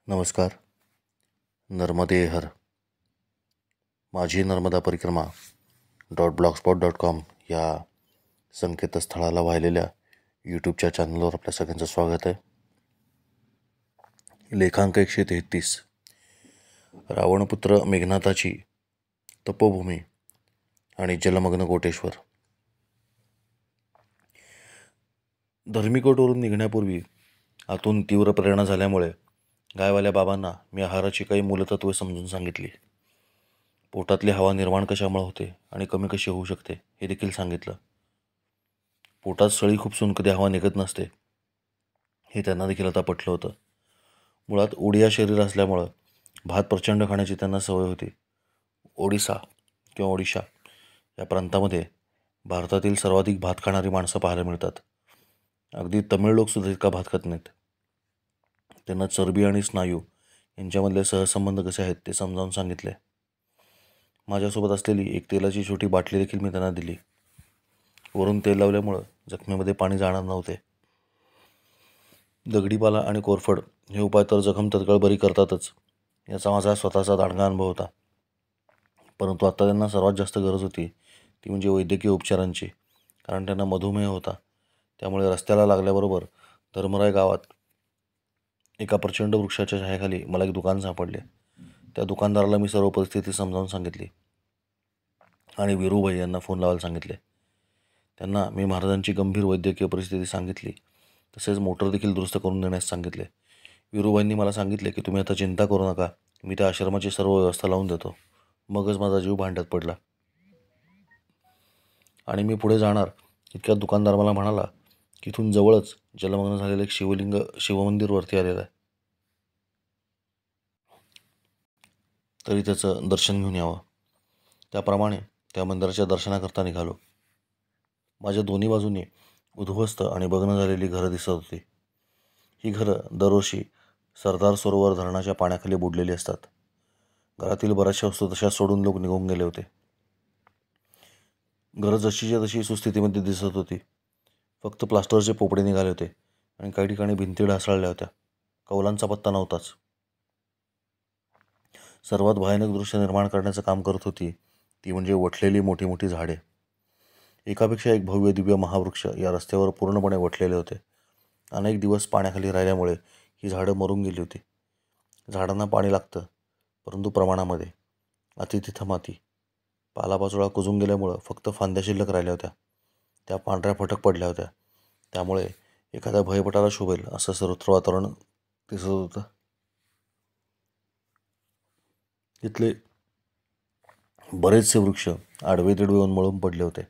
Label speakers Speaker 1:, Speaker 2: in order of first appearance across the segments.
Speaker 1: नमस्कार. नर्मदे हर माझी नर्मदा परिक्रमा .blogspot.com या संकेतस्थळाला वाहिलेल्या यूट्यूबच्या चॅनलवर आपल्या सगळ्यांचं स्वागत आहे. लेखांक 133. रावणपुत्र मेघनाथाची तपोभूमी आणि जलमग्न कोटेश्वर. धर्मीकोटवरून निघण्यापूर्वी आतून तीव्र प्रेरणा झाल्यामुळे गायवाल्या बाबांना मी आहाराची काही मूलतत्वे समजून सांगितली. पोटातली हवा निर्माण कशामुळे होते आणि कमी कशी होऊ शकते हे देखील सांगितलं. पोटात सळी खुपसून कधी हवा निघत नसते हे त्यांना देखील आता पटलं होतं. मुळात ओडिया शरीर असल्यामुळं भात प्रचंड खाण्याची त्यांना सवय होती. ओडिसा किंवा ओडिशा या प्रांतामध्ये भारतातील सर्वाधिक भात खाणारी माणसं पाहायला मिळतात. अगदी तमिळ लोकसुद्धा इतका भात खात नाहीत. त्यांना चरबी आणि स्नायू यांच्यामधले सहसंबंध कसे आहेत ते समजावून सांगितले. माझ्यासोबत असलेली एक तेलाची छोटी बाटली देखील मी त्यांना दिली. वरून तेल लावल्यामुळं जखमेमध्ये पाणी जाणार नव्हते. दगडीपाला आणि कोरफड हे उपाय तर जखम तत्काळ बरी करतातच याचा माझा स्वतःचा दांडगा अनुभव होता. परंतु आता त्यांना सर्वात जास्त गरज होती ती म्हणजे वैद्यकीय उपचारांची. कारण त्यांना मधुमेह होता. त्यामुळे रस्त्याला लागल्याबरोबर धर्मराय गावात एका प्रचंड वृक्षाच्या छायेखाली मला एक दुकान सापडले. त्या दुकानदाराला मी सर्व परिस्थिती समजावून सांगितली आणि वीरूभाई यांना फोन लावायला सांगितले. त्यांना मी महाराजांची गंभीर वैद्यकीय परिस्थिती सांगितली. तसेच मोटर देखील दुरुस्त करून देण्यास सांगितले. वीरूभाईंनी मला सांगितले की तुम्ही आता चिंता करू नका, मी त्या आश्रमाची सर्व व्यवस्था लावून देतो. मगच माझा जीव भांड्यात पडला आणि मी पुढे जाणार इतक्यात दुकानदार मला म्हणाला की इथून जवळच जलमग्न झालेलं एक शिवमंदिर वरती आलेलं आहे, तरी त्याचं दर्शन घेऊन यावं. त्याप्रमाणे त्या मंदिराच्या दर्शनाकरता निघालो. माझ्या दोन्ही बाजूनी उद्ध्वस्त आणि भग्न झालेली घरं दिसत होती. ही घरं दरवर्षी सरदार सरोवर धरणाच्या पाण्याखाली बुडलेली असतात. घरातील बऱ्याचशा वस्तू तशा सोडून लोक निघून गेले होते. घरं जशीच्या तशी सुस्थितीमध्ये दिसत होती. फक्त प्लास्टरचे पोपडे निघाले होते आणि काही ठिकाणी भिंती ढासळल्या होत्या. कौलांचा पत्ता नव्हताच. सर्वात भयानक दृश्य निर्माण करण्याचं काम करत होती ती म्हणजे वठलेली मोठी मोठी झाडे. एकापेक्षा एक भव्य दिव्य महावृक्ष या रस्त्यावर पूर्णपणे वठलेले होते. अनेक दिवस पाण्याखाली राहिल्यामुळे ही झाडं मरून गेली होती. झाडांना पाणी लागतं, परंतु प्रमाणामध्ये. अति तिथं माती. पालापाचोळा कुजून गेल्यामुळं फक्त फांद्या शिल्लक राहिल्या होत्या. त्या पांढऱ्या फटक पडल्या होत्या. त्यामुळे एखाद्या भयपटाला शोभेल असं सर्वत्र वातावरण दिसत होतं. तिथले बरेचसे वृक्ष आडवे तिडवे उन्मळून पडले होते.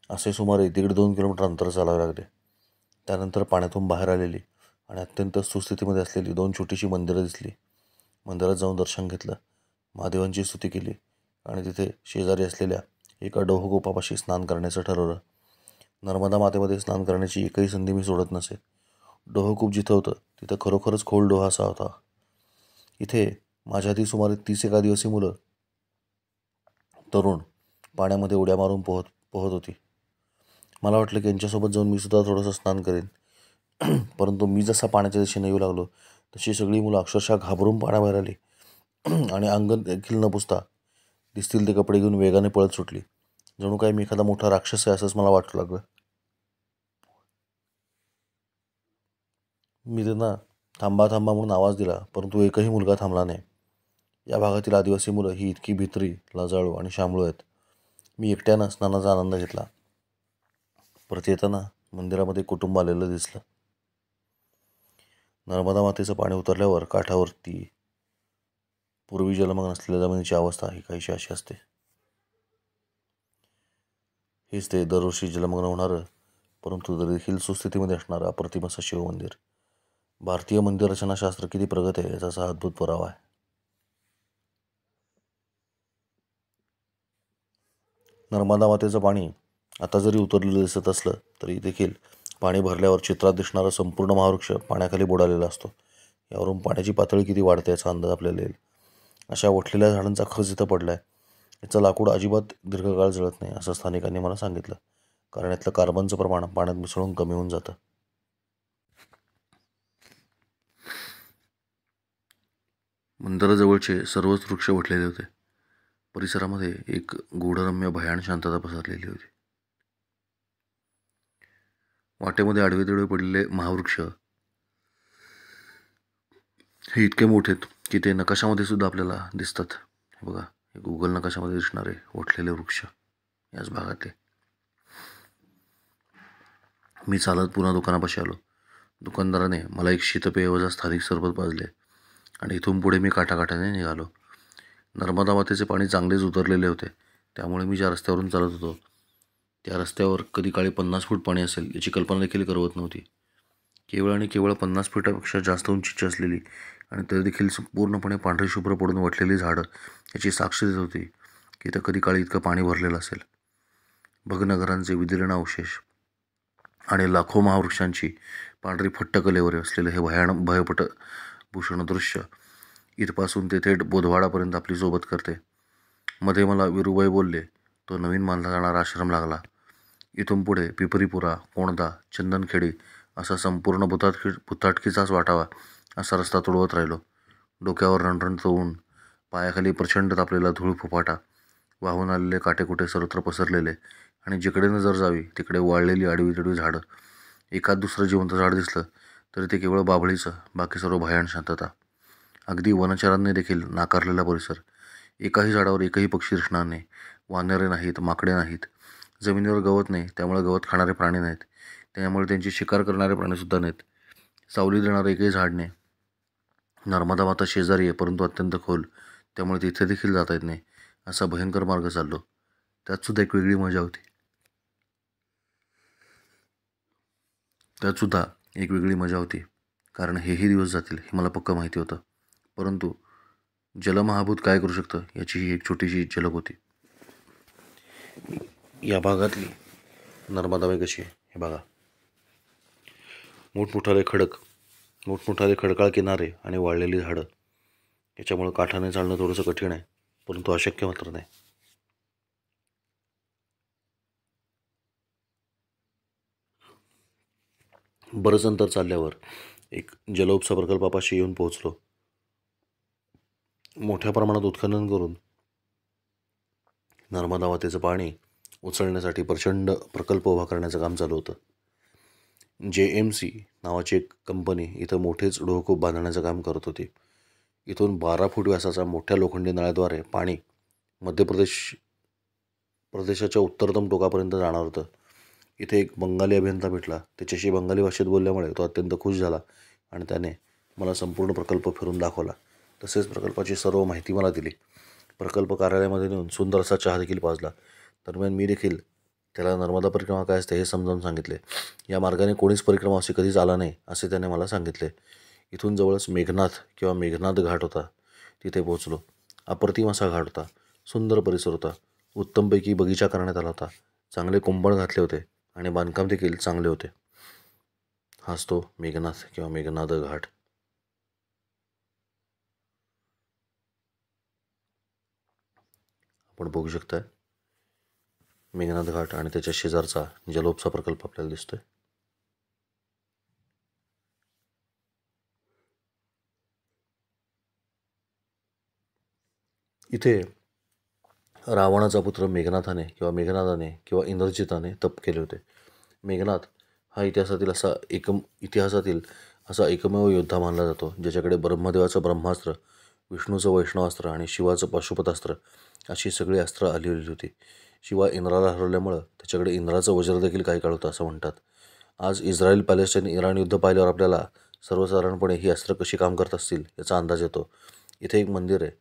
Speaker 1: असे सुमारे 1.5-2 किलोमीटर अंतर चालावे लागले. त्यानंतर पाण्यातून बाहेर आलेली आणि अत्यंत सुस्थितीमध्ये असलेली 2 छोटीशी मंदिरं दिसली. मंदिरात जाऊन दर्शन घेतलं, महादेवांची स्तुती केली आणि तिथे शेजारी असलेल्या एका डोहकूपापाशी स्नान करण्याचं ठरवलं. नर्मदा मातेमध्ये स्नान करण्याची एकही संधी मी सोडत नसे. डोहकूप जिथं होतं तिथं खरोखरच खोल डोहा असा होता. इथे माझ्या आधी सुमारे 30 एक आदिवासी मुलं तरुण पाण्यामध्ये उड्या मारून पोहत होती. मला वाटलं की यांच्यासोबत जाऊन मी सुद्धा थोडंसं स्नान करेन. परंतु मी जसा पाण्याच्या दिशेने येऊ लागलो तशी सगळी मुलं अक्षरशः घाबरून पाण्याबाहेर आली आणि अंग देखील न पुसता दिसतील ते कपडे घेऊन वेगाने पळत सुटली. जणू काही मी एखादा मोठा राक्षस आहे असंच मला वाटू लागलं. मी त्यांना थांबा थांबा म्हणून आवाज दिला, परंतु एकही मुलगा थांबला नाही. या भागातील आदिवासी मुलं ही इतकी भित्री, लाजाळू आणि शांबळू आहेत. मी एकट्यानं स्नानाचा आनंद घेतला. परत येताना मंदिरामध्ये कुटुंब आलेलं दिसलं. नर्मदा मातेचं पाणी उतरल्यावर काठावरती पूर्वी जलमग्न असलेल्या जमिनीची अवस्था ही काहीशी अशी असते. हेच ते दरवर्षी जलमग्न होणारं, परंतु तरी देखील सुस्थितीमध्ये असणारं अप्रतिम असं शिवमंदिर. भारतीय मंदिर रचनाशास्त्र किती प्रगत आहे याचा अद्भुत पुरावा आहे. नर्मदा मातेचं पाणी आता जरी उतरलेलं दिसत असलं तरी देखील पाणी भरल्यावर चित्रात दिसणारा संपूर्ण महावृक्ष पाण्याखाली बुडालेला असतो. यावरून पाण्याची पातळी किती वाढते याचा अंदाज आपल्याला येईल. अशा वठलेल्या झाडांचा खच इथं पडला आहे. याचं लाकूड अजिबात दीर्घकाळ जळत नाही असं स्थानिकांनी मला सांगितलं, कारण यातलं कार्बनचं प्रमाण पाण्यात मिसळून कमी होऊन जातं. मंदिराजवळचे सर्वच वृक्ष वटलेले होते. परिसरामध्ये एक गूढरम्य भयान शांतता पसरलेली होती. वाटेमध्ये आडवे तिडवे पडलेले महावृक्ष हे इतके मोठे आहेत की ते नकाशामध्ये सुद्धा आपल्याला दिसतात. हे बघा, हे गुगल नकाशामध्ये दिसणारे वटलेले वृक्ष याच भागातले. मी चालत पुन्हा दुकानापाशी आलो. दुकानदाराने मला एक शीतपेय वजा स्थानिक सरबत पाजले आणि इथून पुढे मी काठाकाठाने निघालो. नर्मदा मातेचे पाणी चांगलेच उतरलेले होते, त्यामुळे मी ज्या रस्त्यावरून चालत होतो त्या रस्त्यावर कधी काळी 50 फूट पाणी असेल याची कल्पना देखील करवत नव्हती. केवळ आणि केवळ 50 फुटापेक्षा जास्त उंचीची असलेली आणि तरी देखील पूर्णपणे पांढरी शुभ्र पडून वटलेली झाडं याची साक्ष देत होती की इथं कधी काळी इतकं पाणी भरलेलं असेल. भग्नगरांचे विदीर्ण अवशेष आणि लाखो महावृक्षांची पांढरी फट्ट कलेवर असलेलं हे भयपट भूषण दृश्य इथपासून ते थेट बोधवाडापर्यंत आपली सोबत करते. मध्ये मला विरुबाई बोलले, तो नवीन बांधला जाणारा आश्रम लागला. इथून पुढे पिपरीपुरा, कोणदा, चंदनखेडी असा संपूर्ण भुताटकीचाच वाटावा असा रस्ता तुडवत राहिलो. डोक्यावर रणरणत ऊन, पायाखाली प्रचंड तापलेला धूळ फुफाटा, वाहून आलेले काटेकुटे सर्वत्र पसरलेले आणि जिकडे नजर जावी तिकडे वाळलेली आडवी तिडवी झाडं. एकात दुसरं जिवंत झाड दिसलं तरी ते केवळ बाभळीचं, बाकी सर्व भयान शांतता. अगदी वनचरांनी देखील नाकारलेला परिसर. एकाही झाडावर एकही पक्षी दिसणार नाही. वानरे नाहीत, माकडे नाहीत. जमिनीवर गवत नाही, त्यामुळे गवत खाणारे प्राणी नाहीत. त्यामुळे त्यांची शिकार करणारे प्राणीसुद्धा नाहीत. सावली देणारं एकही झाड नाही. नर्मदा माता शेजारी आहे, परंतु अत्यंत खोल, त्यामुळे तिथे देखील जाता येत नाही. असा भयंकर मार्ग चाललो. त्यातसुद्धा एक वेगळी मजा होती. कारण हेही दिवस जातील हे मला पक्क माहिती होतं. परंतु जलमहाभूत काय करू शकतं याची ही एक छोटीशी झलक होती. या भागातली नर्मदाबाई कशी आहे हे बघा. मोठमोठाले खडकाळ किनारे आणि वाळलेली झाडं याच्यामुळे काठाने चालणं थोडंसं कठीण आहे, परंतु अशक्य मात्र नाही. बरंच अंतर चालल्यावर एक जलउपसा प्रकल्पापाशी येऊन पोहोचलो. मोठ्या प्रमाणात उत्खनन करून नर्मदा मातेचं पाणी उचलण्यासाठी प्रचंड प्रकल्प उभा करण्याचं काम चालू होतं. JMC नावाची एक कंपनी इथं मोठेच डोहकूप बांधण्याचं काम करत होती. इथून 12 फूट व्यासाच्या मोठ्या लोखंडी नळ्याद्वारे पाणी प्रदेशाच्या उत्तरतम टोकापर्यंत जाणार होतं. इथे एक बंगाली अभियंता भेटला. त्याच्याशी बंगाली भाषेत बोलल्यामुळे तो अत्यंत खुश झाला आणि त्याने मला संपूर्ण प्रकल्प फिरून दाखवला. तसेच प्रकल्पाची सर्व माहिती मला दिली. प्रकल्प कार्यालयामध्ये नेऊन सुंदर असा चहा देखील पाजला. दरम्यान मी देखील त्याला नर्मदा परिक्रमा काय असते हे समजावून सांगितले. या मार्गाने कोणीच परिक्रमा अशी कधीच आला नाही असे त्याने मला सांगितले. इथून जवळच मेघनाथ घाट होता. तिथे पोहोचलो. अप्रतिम असा घाट होता. सुंदर परिसर होता. उत्तमपैकी बगीचा करण्यात आला होता. चांगले कुंपण घातले होते आणि बांधकाम देखील चांगले होते. हाच तो मेघनाथ घाट. आपण बघू शकताय मेघनाथ घाट आणि त्याच्या शेजारचा जलोपसा प्रकल्प आपल्याला दिसतोय. इथे रावणाचा पुत्र मेघनाथाने किंवा इंद्रजिताने तप केले होते. मेघनाथ हा इतिहासातील असा एकमेव योद्धा मानला जातो ज्याच्याकडे ब्रह्मदेवाचं ब्रह्मास्त्र, विष्णूचं वैष्णवास्त्र आणि शिवाचं पाशुपतास्त्र अशी सगळी अस्त्र आलेली होती. शिवाय इंद्राला हरवल्यामुळं त्याच्याकडे इंद्राचं वज्र देखील काही काळ होतं असं म्हणतात. आज इस्रायल पॅलेस्टाईन इराण युद्ध पाहिल्यावर आपल्याला सर्वसाधारणपणे ही अस्त्र कशी काम करत असतील याचा अंदाज येतो. इथे एक मंदिर आहे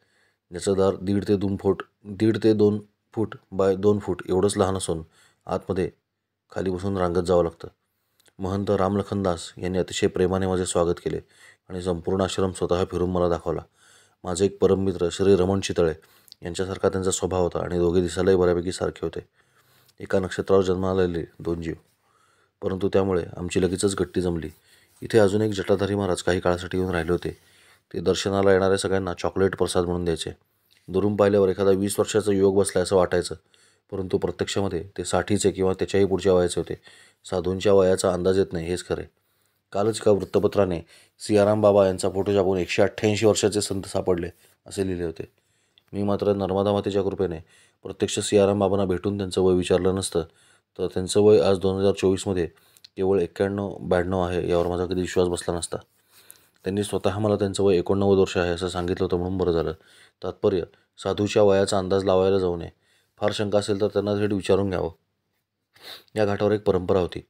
Speaker 1: ज्याचं दार 1.5 ते 2 फूट बाय 2 फूट एवढंच लहान असून आतमध्ये खाली बसून रांगत जावं लागतं. महंत रामलखनदास यांनी अतिशय प्रेमाने माझे स्वागत केले आणि संपूर्ण आश्रम स्वतः फिरून मला दाखवला. माझे एक परममित्र श्री रमण चितळे यांच्यासारखा त्यांचा स्वभाव होता आणि दोघे दिसायलाही बऱ्यापैकी सारखे होते. एका नक्षत्रावर जन्माला आलेले 2 जीव, परंतु त्यामुळे आमची लगेचच गट्टी जमली. इथे अजून एक जटाधारी महाराज काही काळासाठी येऊन राहिले होते. ते दर्शनाला येणाऱ्या सगळ्यांना चॉकलेट प्रसाद म्हणून द्यायचे. दुरून पाहिल्यावर एखादा 20 वर्षाचा युवक बसला असं वाटायचं, परंतु प्रत्यक्षामध्ये ते 60चे किंवा त्याच्याही पुढच्या वयाचे होते. साधूंच्या वयाचा अंदाज येत नाही हेच खरे. कालच एका वृत्तपत्राने सियाराम बाबा यांचा फोटो छापून 188 वर्षाचे संत सापडले असे लिहिले होते. मी मात्र नर्मदा मातेच्या कृपेने प्रत्यक्ष सियाराम बाबांना भेटून त्यांचं वय विचारलं नसतं तर त्यांचं वय आज 2024मध्ये केवळ 91-92 आहे यावर माझा कधी विश्वास बसला नसता. त्यांनी स्वतः मला त्यांचं वय 89 वर्ष आहे असं सांगितलं होतं म्हणून बरं झालं. तात्पर्य, साधूच्या वयाचा अंदाज लावायला जाऊ नये. फार शंका असेल तर त्यांना थेट विचारून घ्यावं. या घाटावर एक परंपरा होती.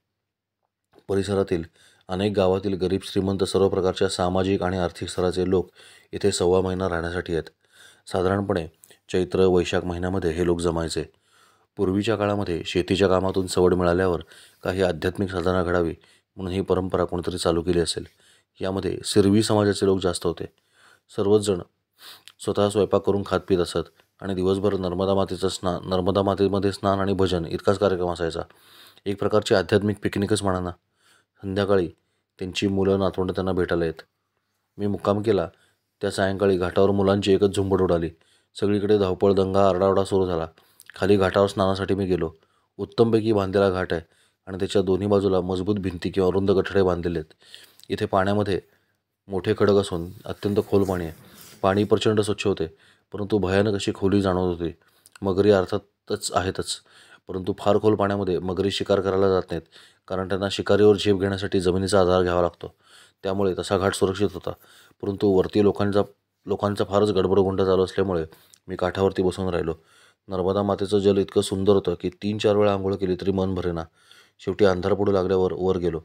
Speaker 1: परिसरातील अनेक गावातील गरीब श्रीमंत सर्व प्रकारच्या सामाजिक आणि आर्थिक स्तराचे लोक इथे 1.25 महिना राहण्यासाठी आहेत. साधारणपणे चैत्र वैशाख महिन्यामध्ये हे लोक जमायचे. पूर्वीच्या काळामध्ये शेतीच्या कामातून सवड मिळाल्यावर काही आध्यात्मिक साधना घडावी म्हणून ही परंपरा कोणीतरी चालू केली असेल. यामध्ये सिरवी समाजाचे लोक जास्त होते. सर्वच जण स्वतः स्वयंपाक करून खात पीत असत आणि दिवसभर नर्मदा मातेमध्ये स्नान आणि भजन इतकाच कार्यक्रम असायचा. एक प्रकारची आध्यात्मिक पिकनिकच म्हणा ना. संध्याकाळी त्यांची मुलं नातवंड त्यांना भेटायला येत. मी मुक्काम केला त्या सायंकाळी घाटावर मुलांची एकच झुंबड उडाली. सगळीकडे धावपळ, दंगा, आरडाओरडा सुरू झाला. खाली घाटावर स्नानासाठी मी गेलो. उत्तमपैकी बांधलेला घाट आहे आणि त्याच्या दोन्ही बाजूला मजबूत भिंती किंवा रुंद गठडे बांधलेले आहेत. इथे पाण्यामध्ये मोठे खडक असून अत्यंत खोल पाणी आहे. पाणी प्रचंड स्वच्छ होते, परंतु भयानक अशी खोली जाणवत होती. मगरी अर्थातच आहेतच, परंतु फार खोल पाण्यामध्ये मगरी शिकार करायला जात नाहीत, कारण त्यांना शिकारीवर झेप घेण्यासाठी जमिनीचा आधार घ्यावा लागतो. त्यामुळे तसा घाट सुरक्षित होता. परंतु वरती लोकांचा फारच गडबडगोंडा चालू असल्यामुळे मी काठावरती बसून राहिलो. नर्मदा मातेचं जल इतकं सुंदर होतं की 3-4 वेळा आंघोळ केली तरी मन भरेना. शेवटी अंधार पडू लागल्यावर वर गेलो.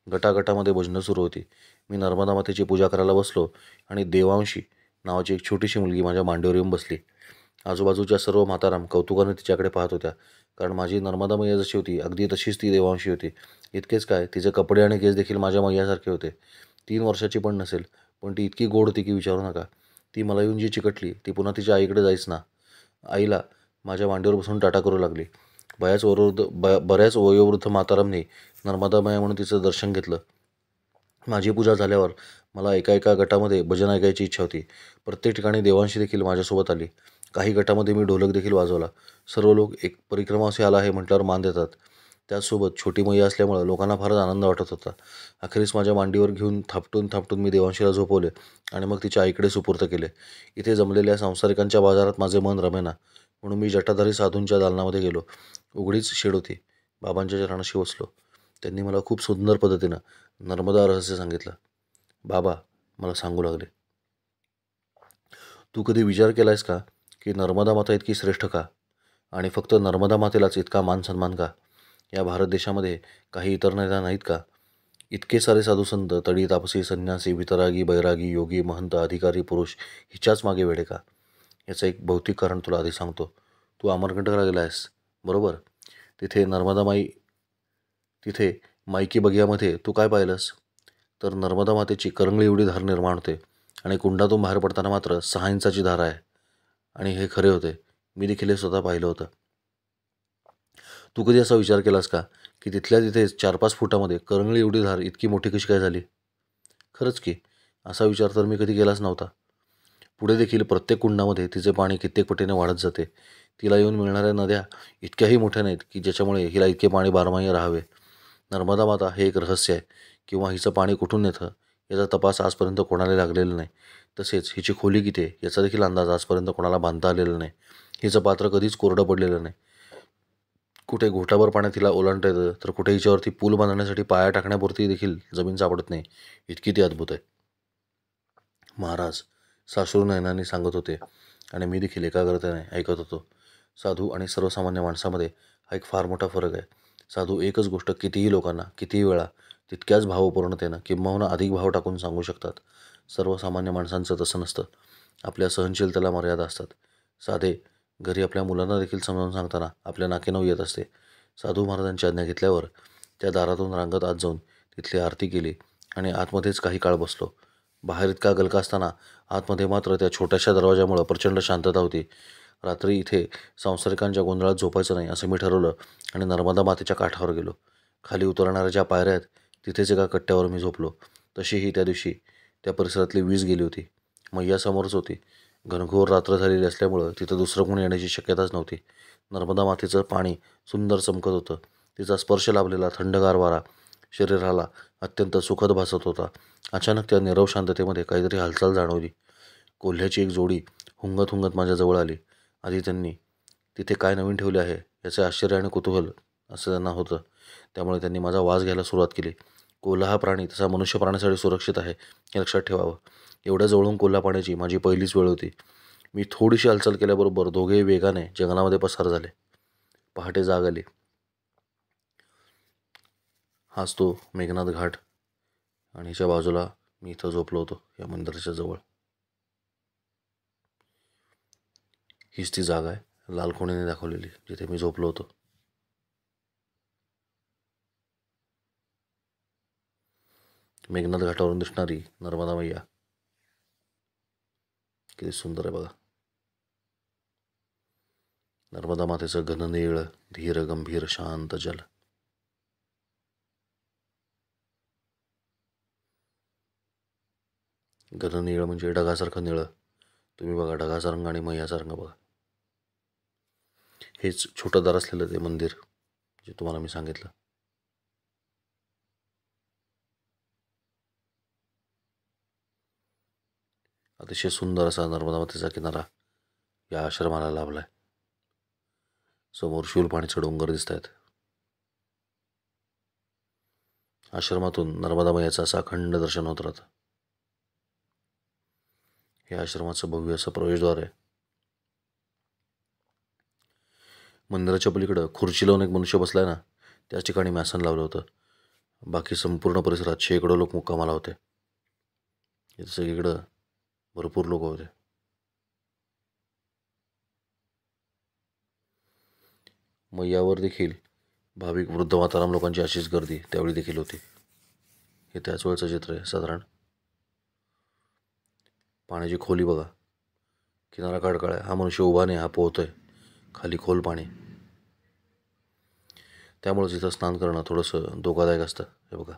Speaker 1: गटागटामध्ये भजनं सुरू होती. मी नर्मदा मातेची पूजा करायला बसलो आणि देवांशी नावाची एक छोटीशी मुलगी माझ्या मांडीवर येऊन बसली. आजूबाजूच्या सर्व म्हाताराम कौतुकाने तिच्याकडे पाहत होत्या, कारण माझी नर्मदा मैया जशी होती अगदी तशीच ती देवांशी होती. इतकेच काय, तिचे कपडे आणि केस देखील माझ्या मैयासारखे होते. 3 वर्षाची पण नसेल, पण ती इतकी गोड होती की विचारू नका. ती मला येऊन जी चिकटली ती पुन्हा तिच्या आईकडे जाईच ना. आईला माझ्या मांडीवर बसून टाटा करू लागली. बऱ्याच वयोवृद्ध मातारामनी नर्मदा मैया म्हणून तिचं दर्शन घेतलं. माझी पूजा झाल्यावर मला एका गटामध्ये भजन ऐकायची इच्छा होती. प्रत्येक ठिकाणी देवांशी देखील माझ्यासोबत आली. काही गटामध्ये मी ढोलक देखील वाजवला. सर्व लोक एक परिक्रमा असे आला आहे म्हटल्यावर मान देतात. त्याचसोबत छोटी मैया असल्यामुळं लोकांना फारच आनंद वाटत होता. अखेरीस माझ्या मांडीवर घेऊन थापटून मी देवांशीला झोपवले आणि मग तिच्या आईकडे सुपूर्त केले. इथे जमलेल्या सांसारिकांच्या बाजारात माझे मन रमेना, म्हणून मी जटाधारी साधूंच्या दालनामध्ये गेलो. उघडीच शेड होती. बाबांच्या चरणाशी बसलो. त्यांनी मला खूप सुंदर पद्धतीनं नर्मदा रहस्य सांगितलं. बाबा मला सांगू लागले, तू कधी विचार केलायस का की नर्मदा माता इतकी श्रेष्ठ का, आणि फक्त नर्मदा मातेलाच इतका मान सन्मान का? या भारत देशामध्ये काही इतर नेता नाहीत का? इतके सारे साधू संत, तडी, तापसी, संन्यासी, वितरागी, बैरागी, योगी, महंत, अधिकारी, पुरुष हिच्याच मागे वेडे का? याचं एक भौतिक कारण तुला आधी सांगतो. तू अमरकंटकला गेला आहेस, बरोबर? तिथे माईकी बगियामध्ये तू काय पाहिलंस? तर नर्मदा मातेची करंगळी एवढी धार निर्माण होते आणि कुंडातून बाहेर पडताना मात्र 6 इंचाची धार आहे. आणि हे खरे होते. मी देखील हे स्वतः पाहिलं होतं. तू कधी असा विचार केलास का की तिथल्या तिथे 4-5 फुटामध्ये करंगळी एवढी धार इतकी मोठी कशी काय झाली? खरंच की, असा विचार तर मी कधी केलाच नव्हता. पुढे देखील प्रत्येक कुंडामध्ये तिचे पाणी कित्येक पटीने वाढत जाते. तिला येऊन मिळणाऱ्या नद्या इतक्याही मोठ्या नाहीत की ज्याच्यामुळे हिला इतके पाणी बारमाही राहावे. नर्मदा माता हे एक रहस्य आहे, किंवा हिचं पाणी कुठून येतं याचा तपास आजपर्यंत कोणाला लागलेला नाही. तसेच हिची खोली किती आहे याचा देखील अंदाज आजपर्यंत कोणाला बांधता आलेला नाही. हिचं पात्र कधीच कोरडं पडलेलं नाही. कुठे घोटाभर पाण्यात हिला ओलांडता येतं, तर कुठे हिच्यावरती पूल बांधण्यासाठी पाया टाकण्यापुरती देखील जमीन सापडत नाही. इतकी ती अद्भुत आहे. महाराज साश्रू नयनांनी सांगत होते आणि मी देखील एकाग्रतेने ऐकत होतो. साधू आणि सर्वसामान्य माणसामध्ये हा एक फार मोठा फरक आहे. साधू एकच गोष्ट कितीही लोकांना कितीही वेळा तितक्याच भावपूर्णतेनं किंबहुना अधिक भाव टाकून सांगू शकतात. सर्वसामान्य माणसांचं तसं नसतं. आपल्या सहनशीलतेला मर्यादा असतात. साधे घरी आपल्या मुलांना देखील समजावून सांगताना आपल्या नाकेनऊ येत असते. साधू महाराजांची आज्ञा घेतल्यावर त्या दारातून रांगत आत जाऊन तिथली आरती केली आणि आतमध्येच काही काळ बसलो. बाहेर इतका गलका असताना आतमध्ये मात्र त्या छोट्याशा दरवाजामुळं प्रचंड शांतता होती. रात्री इथे सांसारिकांच्या गोंधळात झोपायचं नाही असं मी ठरवलं आणि नर्मदा मातेच्या काठावर गेलो. खाली उतरणाऱ्या ज्या पायऱ्या आहेत तिथेच एका कट्ट्यावर मी झोपलो. तशीही त्या दिवशी त्या परिसरातली वीज गेली होती. मैया समोरच होती. घनघोर रात्र झालेली असल्यामुळं तिथं दुसरं कोणी येण्याची शक्यताच नव्हती. नर्मदा मातेचं पाणी सुंदर चमकत होतं. तिचा स्पर्श लाभलेला थंडगार वारा शरीराला अत्यंत सुखद भासत होता. अचानक त्या नीरव शांततेमध्ये काहीतरी हालचाल जाणवली. कोल्ह्याची एक जोडी हुंगत हुंगत माझ्याजवळ आली. आधी त्यांनी तिथे काय नवीन ठेवले आहे याचे आश्चर्य आणि कुतूहल असं त्यांना होतं. त्यामुळे त्यांनी माझा वास घ्यायला सुरुवात केली. कोल्हा हा प्राणी तसा मनुष्य प्राण्यासाठी सुरक्षित आहे हे लक्षात ठेवावं. एवढ्या जवळून कोल्हा पाण्याची माझी पहिलीच वेळ होती. मी थोडीशी हालचाल केल्याबरोबर दोघेही वेगाने जंगलामध्ये पसार झाले. पहाटे जाग आली. हाच तो मेघनाथ घाट आणि ह्याच्या बाजूला मी इथं झोपलो होतो या मंदिराच्या जवळ. हीच ती जागा आहे लाल खुणेने दाखवलेली जिथे मी झोपलो होतो. मेघनाथ घाटावरून दिसणारी नर्मदा मैया किती सुंदर आहे बघा. नर्मदा मातेचं घननीळ धीर गंभीर शांत जल. घननीळ म्हणजे ढगासारखं निळं. तुम्ही बघा ढगाचा रंग आणि मैयाचा रंग बघा. हेच छोटं दार असलेलं ते मंदिर जे तुम्हाला मी सांगितलं. अतिशय सुंदर असा नर्मदा मातेचा किनारा या आश्रमाला लाभलाय. समोर शूलपाणीचे डोंगर दिसत आहेत. आश्रमातून नर्मदा मैयाचं असं अखंड दर्शन होत राहतं. हे आश्रमाचं भव्य असं प्रवेशद्वार आहे. मंदिराच्या पलीकडं खुर्ची लावून एक मनुष्य बसलाय ना, त्याच ठिकाणी मी आसन लावलं होतं. बाकी संपूर्ण परिसरात शेकडो लोक मुक्कामाला होते. इथं सगळीकडं भरपूर लोक होते. मैयावर देखील भाविक वृद्ध माताराम लोकांची अशीच गर्दी त्यावेळी देखील होती. हे त्याच वेळचं चित्र आहे साधारण. पाण्याची खोली बघा. किनारा काळकाळ आहे. हा मनुष्य उभा नाही, हा पोहतोय. खाली खोल पाणी. त्यामुळेच इथं स्नान करणं थोडंसं धोकादायक असतं. हे बघा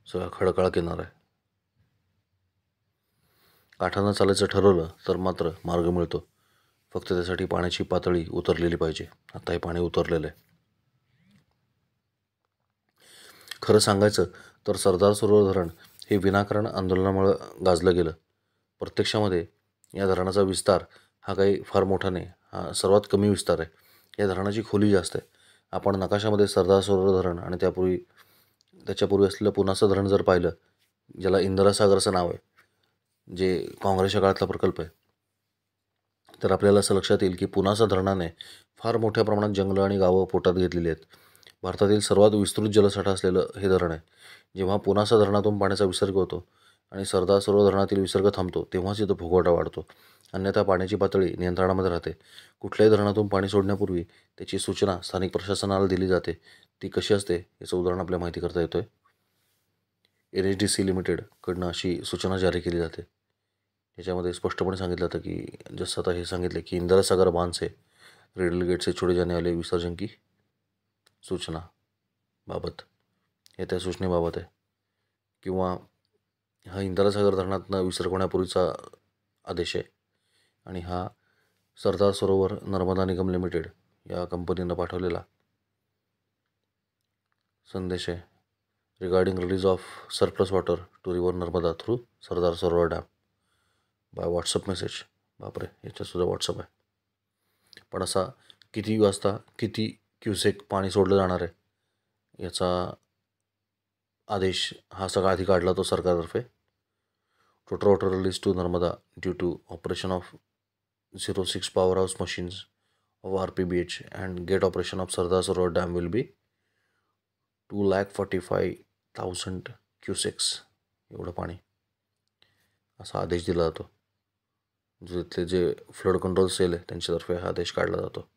Speaker 1: सगळा खडकाळ किनारा आहे. काठानं चालायचं ठरवलं तर मात्र मार्ग मिळतो. फक्त त्यासाठी पाण्याची पातळी उतरलेली पाहिजे. आता हे पाणी उतरलेलं आहे. खरं सांगायचं तर सरदार सरोवर धरण हे विनाकारण आंदोलनामुळं गाजलं गेलं. प्रत्यक्षामध्ये या धरणाचा विस्तार हा काही फार मोठा नाही. हा सर्वात कमी विस्तार आहे. या धरणाची खोली जास्त आहे. आपण नकाशामध्ये सरदार सरोवर धरण आणि त्याच्यापूर्वी असलेलं पुनाचं धरण जर पाहिलं, ज्याला इंदिरा सागरचं नाव आहे, जे काँग्रेसच्या काळातला प्रकल्प आहे, तर आपल्याला असं लक्षात येईल की पुनासा धरणाने फार मोठ्या प्रमाणात जंगलं आणि गावं पोटात घेतलेली आहेत. भारतातील सर्वात विस्तृत जलसाठा असलेलं हे धरण आहे. जेव्हा पुनासा धरणातून पाण्याचा विसर्ग होतो आणि सरदार सरोवर धरणातील विसर्ग थांबतो तेव्हाच इथं फुगवटा वाढतो. अन्यथा पाण्याची पातळी नियंत्रणामध्ये राहते. कुठल्याही धरणातून पाणी सोडण्यापूर्वी त्याची सूचना स्थानिक प्रशासनाला दिली जाते. ती कशी असते याचं उदाहरण आपल्या माहिती करता येतं आहे. NHDC लिमिटेडकडनं अशी सूचना जारी केली जाते. याच्यामध्ये स्पष्टपणे सांगितलं जातं की जसं आता हे सांगितले की इंदिरा सागर बांध से रेडल गेट से छोड़े जाने वाले विसर्जन की सूचना बाबत हे त्या सूचनेबाबत आहे. किंवा हा इंदिरा सागर धरणातनं विसर्ग होण्यापूर्वीचा आदेश आहे. आणि हा सरदार सरोवर नर्मदा निगम लिमिटेड या कंपनीनं पाठवलेला संदेश आहे. Regarding release of surplus water to river Narmada through Sardar Sarovar dam bye WhatsApp message. बापरे, याच्यातसुद्धा व्हॉट्सअप आहे. पण असा किती वाजता किती क्युसेक पाणी सोडलं जाणार आहे याचा आदेश हा सगळा आधी काढला तो सरकारतर्फे. Total water release to Narmada due to operation of 06 power house machines of RPBH and gate operation of Sardar Sarovar Dam will be 2,45,000 cusecs एवढं पाणी असा आदेश दिला जातो. तिथले जे फ्लड कंट्रोल सेल आहे त्यांच्यातर्फे हा आदेश काढला जातो.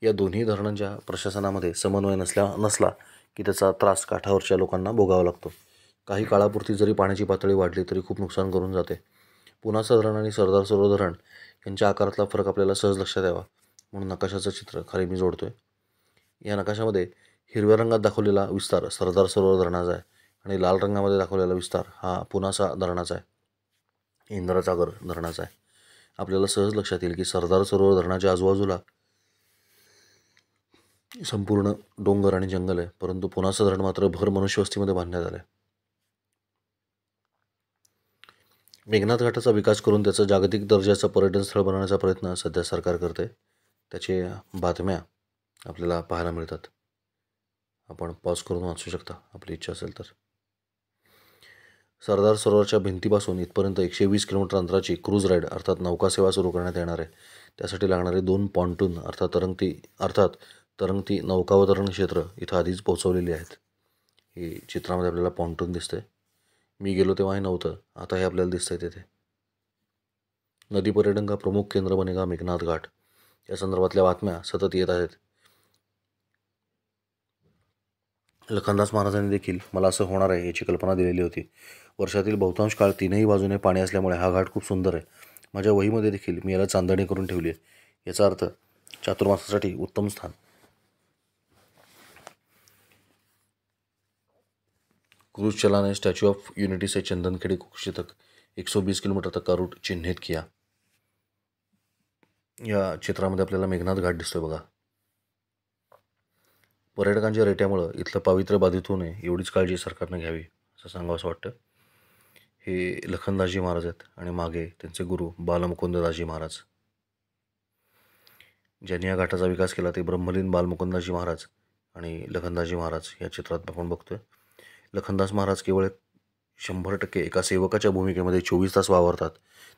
Speaker 1: या दोन्ही धरणांच्या प्रशासनामध्ये समन्वय नसला की त्याचा त्रास काठावरच्या लोकांना भोगावा लागतो. काही काळापुरती जरी पाण्याची पातळी वाढली तरी खूप नुकसान करून जाते. पुनाचं धरण आणि सरदार सरोवर धरण यांच्या आकारातला फरक आपल्याला सहज लक्षात यावा म्हणून नकाशाचं चित्र खाली मी जोडतोय. या नकाशामध्ये हिरव्या रंगात दाखवलेला विस्तार सरदार सरोवर धरणाचा आहे आणि लाल रंगामध्ये दाखवलेला विस्तार हा पुनासा धरणाचा आहे, इंदिरा सागर धरणाचा आहे. आपल्याला सहज लक्षात येईल की सरदार सरोवर धरणाच्या आजूबाजूला संपूर्ण डोंगर आणि जंगल आहे, परंतु पुनाचं धरण मात्र भर मनुष्यवस्तीमध्ये बांधण्यात आलं आहे. मेघनाथ घाटाचा विकास करून त्याचं जागतिक दर्जाचं पर्यटन स्थळ बनवण्याचा प्रयत्न सध्या सरकार करते आहे. त्याचे बातम्या आपल्याला पाहायला मिळतात. आपण पॉज करून वाचू शकता आपली इच्छा असेल तर. सरदार सरोवरच्या भिंतीपासून इथपर्यंत 120 किलोमीटर अंतराची क्रूज राईड अर्थात नौकासेवा सुरू करण्यात येणार आहे. त्यासाठी लागणारे 2 पॉन्टून अर्थात तरंगती नौकावतरण क्षेत्र इथं आधीच पोहोचवलेली आहेत. ही चित्रामध्ये आपल्याला पॉन्टून दिसते. मी गेलो तेव्हा हे नव्हतं, आता हे आपल्याला दिसतंय तिथे. नदी पर्यटन का प्रमुख केंद्र बनेगा मेघनाथ घाट या संदर्भातल्या बातम्या सतत येत आहेत. लखनदास महाराजांनी देखील मला असं होणार आहे याची कल्पना दिलेली होती. वर्षातील बहुतांश काळ तीनही बाजूने पाणी असल्यामुळे हा घाट खूप सुंदर आहे. माझ्या वहीमध्ये देखील मी याला चांदणी करून ठेवली आहे. याचा अर्थ चातुर्मासासाठी उत्तम स्थान. क्रूज चलाने स्टैच्यू ऑफ यूनिटी से चंदनखेड़ी कुक्षी तक 120 किलोमीटर तक का रूट चिन्हित किया. या चित्रामध्ये आपल्याला मेघनाथ घाट दिसतोय बघा. पर्यटकांच्या रेट्यामुळं इथलं पावित्र्य बाधित होऊ नये एवढीच काळजी सरकारनं घ्यावी असं सांगावंसं वाटतं. हे लखनदासजी महाराज आहेत आणि मागे त्यांचे गुरु बालमुकुंददासजी महाराज. ज्यांनी या घाटाचा विकास केला ते ब्रह्मलीन बालमुकुंददासजी महाराज आणि लखनदासजी महाराज या चित्रात आपण बघतोय. लखनदास महाराज केवळ 100% एका सेवकाच्या भूमिकेमध्ये 24 तास वावरतात.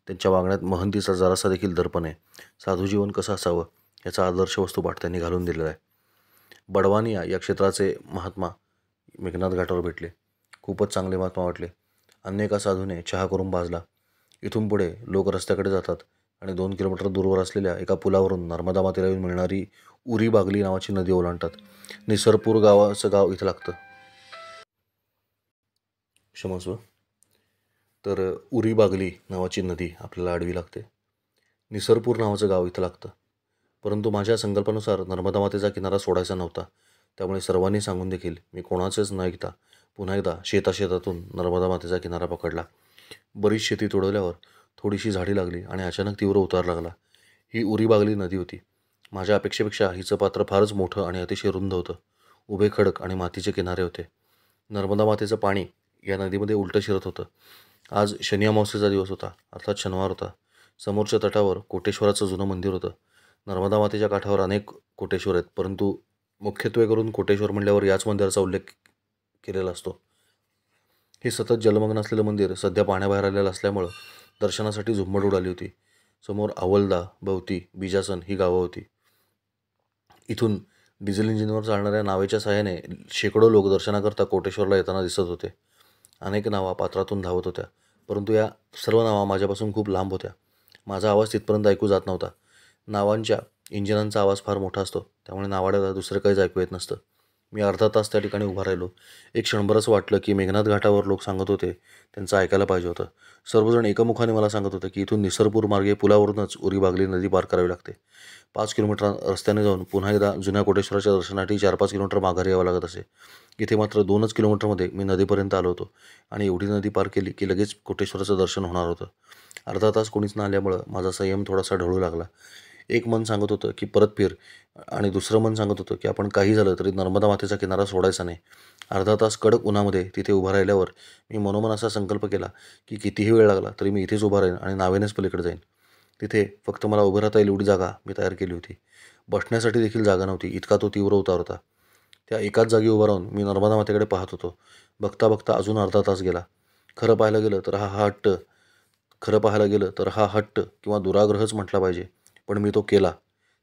Speaker 1: त्यांच्या वागण्यात महंतीचा जरासा देखील दर्पण आहे. साधू जीवन कसं असावं याचा आदर्श वस्तुपाठ त्यांनी घालून दिलेला आहे. बडवानिया या क्षेत्राचे महात्मा मेघनाथ घाटावर भेटले. खूपच चांगले महात्मा वाटले. अन्य एका साधूने चहा करून पाजला. इथून पुढे लोक रस्त्याकडे जातात आणि 2 किलोमीटर दूरवर असलेल्या एका पुलावरून नर्मदा मातेला येऊन मिळणारी उरी बागली नावाची नदी ओलांडतात. निसरपूर गावाचं गाव इथं लागतं. क्षमस्व. तर उरी बागली नावाची नदी आपल्याला आडवी लागते. निसरपूर नावाचं गाव इथं लागतं. परंतु माझ्या संकल्पानुसार नर्मदा मातेचा किनारा सोडायचा नव्हता. त्यामुळे सर्वांनी सांगून देखील मी कोणाचेच न ऐकता पुन्हा एकदा शेतातून नर्मदा मातेचा किनारा पकडला. बरीच शेती तोडवल्यावर थोडीशी झाडी लागली आणि अचानक तीव्र उतार लागला. ही उरी बागली नदी होती. माझ्या अपेक्षेपेक्षा हिचं पात्र फारच मोठं आणि अतिशय रुंद होतं. उभे खडक आणि मातीचे किनारे होते. नर्मदा मातेचं पाणी या नदीमध्ये उलटं शिरत होतं. आज शनी अमावस्येचा दिवस होता, अर्थात शनिवार होता. समोरच्या तटावर कोटेश्वराचं जुनं मंदिर होतं. नर्मदा मातेच्या काठावर अनेक कोटेश्वर आहेत, परंतु मुख्यत्वे करून कोटेश्वर म्हणल्यावर याच मंदिराचा उल्लेख केलेला असतो. हे सतत जलमग्न असलेलं मंदिर सध्या पाण्याबाहेर आलेलं असल्यामुळं दर्शनासाठी झुंबड उडाली होती. समोर आवलदा, भवती, बीजासन ही गावं होती. इथून डिझेल इंजिनवर चालणाऱ्या नावेच्या सहाय्याने शेकडो लोक दर्शनाकरता कोटेश्वरला येताना दिसत होते. अनेक नावा पात्रातून धावत होत्या, परंतु या सर्व नावा माझ्यापासून खूप लांब होत्या. माझा आवाज तिथपर्यंत ऐकू जात नव्हता. नावांच्या इंजिनांचा आवाज फार मोठा असतो, त्यामुळे नावाड्याला दुसरं काहीच ऐकू येत नसतं. मी अर्धा तास त्या ठिकाणी उभा राहिलो. एक क्षणभर असं वाटलं की मेघनाथ घाटावर लोक सांगत होते त्यांचं ऐकायला पाहिजे होतं. सर्वजण एकमुखाने मला सांगत होते की इथून निसरपूर मार्गे पुलावरूनच उरी बागली नदी पार करावी लागते. 5 किलोमीटर रस्त्याने जाऊन पुन्हा एकदा जुन्या कोटेश्वराच्या दर्शनासाठी 4-5 किलोमीटर माघारी यावं लागत असे. इथे मात्र 2च किलोमीटरमध्ये मी नदीपर्यंत आलो होतो आणि एवढी नदी पार केली की लगेच कोटेश्वराचं दर्शन होणार होतं. अर्धा तास कोणीच न आल्यामुळं माझा संयम थोडासा ढळू लागला. एक मन सांगत होतं की परत फिर आणि दुसरं मन सांगत होतं की आपण काही झालं तरी नर्मदा मातेचा किनारा सोडायचा नाही. अर्धा तास कडक उन्हामध्ये तिथे उभा राहिल्यावर मी मनोमन असा संकल्प केला की कितीही वेळ लागला तरी मी इथेच उभा राहीन आणि नावेनेच पलीकडे जाईन. तिथे फक्त मला उभं राहता येईल एवढी जागा मी तयार केली होती. बसण्यासाठी देखील जागा नव्हती, इतका तो तीव्र उतार होता. त्या एकाच जागी उभा राहून मी नर्मदा मातेकडे पाहत होतो. बघता बघता अजून अर्धा तास गेला. खरं पाहायला गेलं तर हा हट्ट किंवा दुराग्रहच म्हटला पाहिजे, पण मी तो केला.